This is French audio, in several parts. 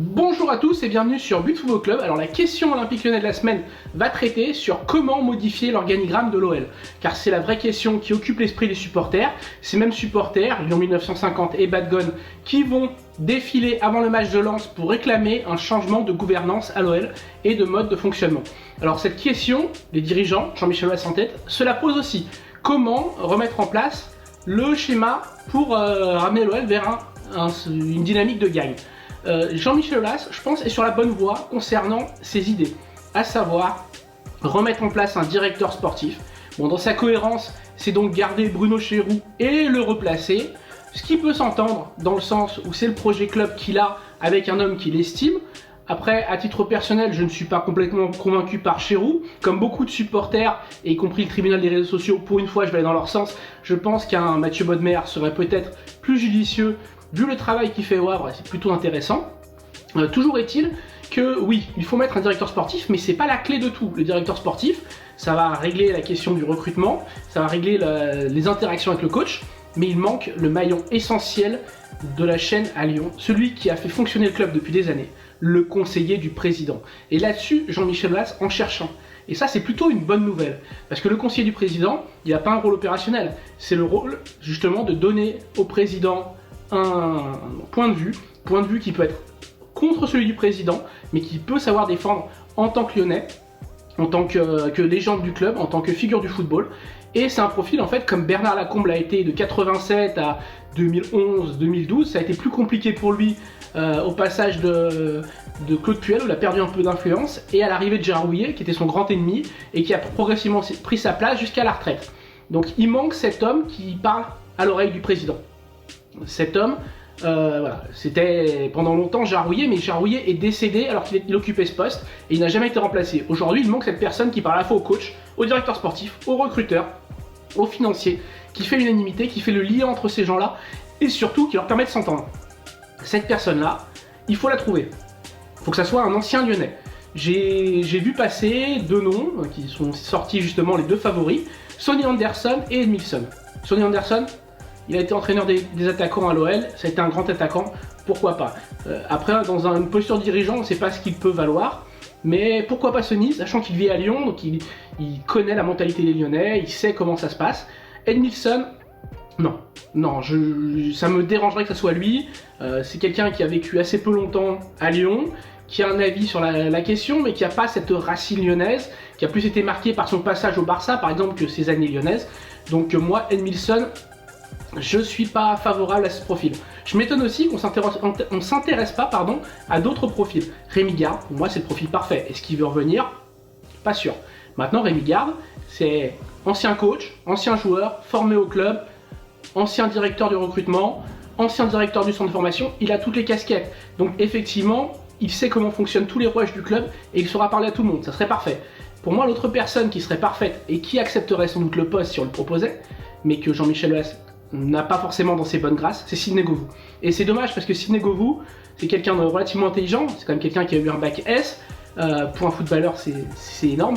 Bonjour à tous et bienvenue sur But Football Club. Alors la question olympique lyonnais de la semaine va traiter sur comment modifier l'organigramme de l'OL. Car c'est la vraie question qui occupe l'esprit des supporters. Ces mêmes supporters, Lyon 1950 et Badgone, qui vont défiler avant le match de Lens pour réclamer un changement de gouvernance à l'OL et de mode de fonctionnement. Alors cette question, les dirigeants, Jean-Michel Aulas en tête, se la posent aussi. Comment remettre en place le schéma pour ramener l'OL vers une dynamique de gagne. Jean-Michel Aulas, je pense, est sur la bonne voie concernant ses idées, à savoir remettre en place un directeur sportif. Bon, dans sa cohérence, c'est donc garder Bruno Chéroux et le replacer, ce qui peut s'entendre dans le sens où c'est le projet club qu'il a avec un homme qu'il estime. Après, à titre personnel, je ne suis pas complètement convaincu par Chéroux. Comme beaucoup de supporters, et y compris le tribunal des réseaux sociaux, pour une fois je vais aller dans leur sens, je pense qu'un Mathieu Bodmer serait peut-être plus judicieux. Vu le travail qu'il fait au Havre, c'est plutôt intéressant. Toujours est-il que oui, il faut mettre un directeur sportif, mais c'est pas la clé de tout. Le directeur sportif, ça va régler la question du recrutement, ça va régler les interactions avec le coach, mais il manque le maillon essentiel de la chaîne à Lyon, celui qui a fait fonctionner le club depuis des années, le conseiller du président. Et là-dessus, Jean-Michel Aulas en cherche un. Et ça, c'est plutôt une bonne nouvelle, parce que le conseiller du président, il n'a pas un rôle opérationnel. C'est le rôle, justement, de donner au président un point de vue qui peut être contre celui du président, mais qui peut savoir défendre en tant que Lyonnais, en tant que légende du club, en tant que figure du football. Et c'est un profil, en fait, comme Bernard Lacombe l'a été de 87 à 2011-2012, ça a été plus compliqué pour lui au passage de Claude Puel, où il a perdu un peu d'influence, et à l'arrivée de Gérard Houllier, qui était son grand ennemi, et qui a progressivement pris sa place jusqu'à la retraite. Donc il manque cet homme qui parle à l'oreille du président. Cet homme, voilà, c'était pendant longtemps Gérard Houllier, mais Gérard Houllier est décédé alors qu'il occupait ce poste et il n'a jamais été remplacé. Aujourd'hui, il manque cette personne qui parle à la fois au coach, au directeur sportif, au recruteur, au financier, qui fait l'unanimité, qui fait le lien entre ces gens-là et surtout qui leur permet de s'entendre. Cette personne-là, il faut la trouver. Il faut que ça soit un ancien Lyonnais. J'ai vu passer deux noms qui sont sortis justement les deux favoris, Sonny Anderson et Edmilson. Sonny Anderson, il a été entraîneur des attaquants à l'OL, ça a été un grand attaquant, pourquoi pas. Après, dans une posture de dirigeant, on ne sait pas ce qu'il peut valoir, mais pourquoi pas Sonny, sachant qu'il vit à Lyon, donc il connaît la mentalité des Lyonnais, il sait comment ça se passe. Edmilson, non, ça me dérangerait que ça soit lui. C'est quelqu'un qui a vécu assez peu longtemps à Lyon, qui a un avis sur la question, mais qui n'a pas cette racine lyonnaise, qui a plus été marqué par son passage au Barça, par exemple, que ses années lyonnaises. Donc moi, Edmilson, je suis pas favorable à ce profil. Je m'étonne aussi qu'on s'intéresse pas à d'autres profils. Rémi Garde, pour moi, c'est le profil parfait. Est-ce qu'il veut revenir? Pas sûr. Maintenant, Rémi Garde, c'est ancien coach, ancien joueur, formé au club, ancien directeur du recrutement, ancien directeur du centre de formation. Il a toutes les casquettes. Donc effectivement, il sait comment fonctionnent tous les rouages du club et il saura parler à tout le monde. Ça serait parfait. Pour moi, l'autre personne qui serait parfaite et qui accepterait sans doute le poste si on le proposait, mais que Jean-Michel Aulas n'a pas forcément dans ses bonnes grâces, c'est Sidney Govou. Et c'est dommage parce que Sidney Govou, c'est quelqu'un de relativement intelligent, c'est quand même quelqu'un qui a eu un bac S, pour un footballeur c'est énorme.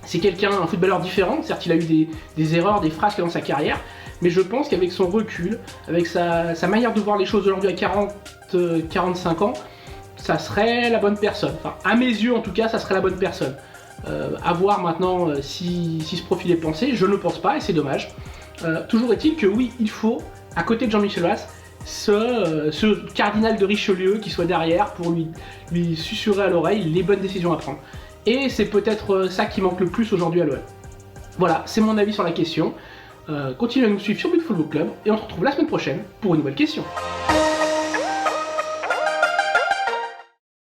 C'est un footballeur différent, certes il a eu des erreurs, des frasques dans sa carrière, mais je pense qu'avec son recul, avec sa manière de voir les choses aujourd'hui à 40-45 ans, ça serait la bonne personne. Enfin, à mes yeux en tout cas, ça serait la bonne personne. À voir maintenant si ce profil est pensé, je ne le pense pas et c'est dommage. Toujours est-il que oui, il faut, à côté de Jean-Michel Aulas, ce cardinal de Richelieu qui soit derrière pour lui susurrer à l'oreille les bonnes décisions à prendre. Et c'est peut-être ça qui manque le plus aujourd'hui à l'OL. Voilà, c'est mon avis sur la question. Continuez à nous suivre sur But Football Club et on se retrouve la semaine prochaine pour une nouvelle question.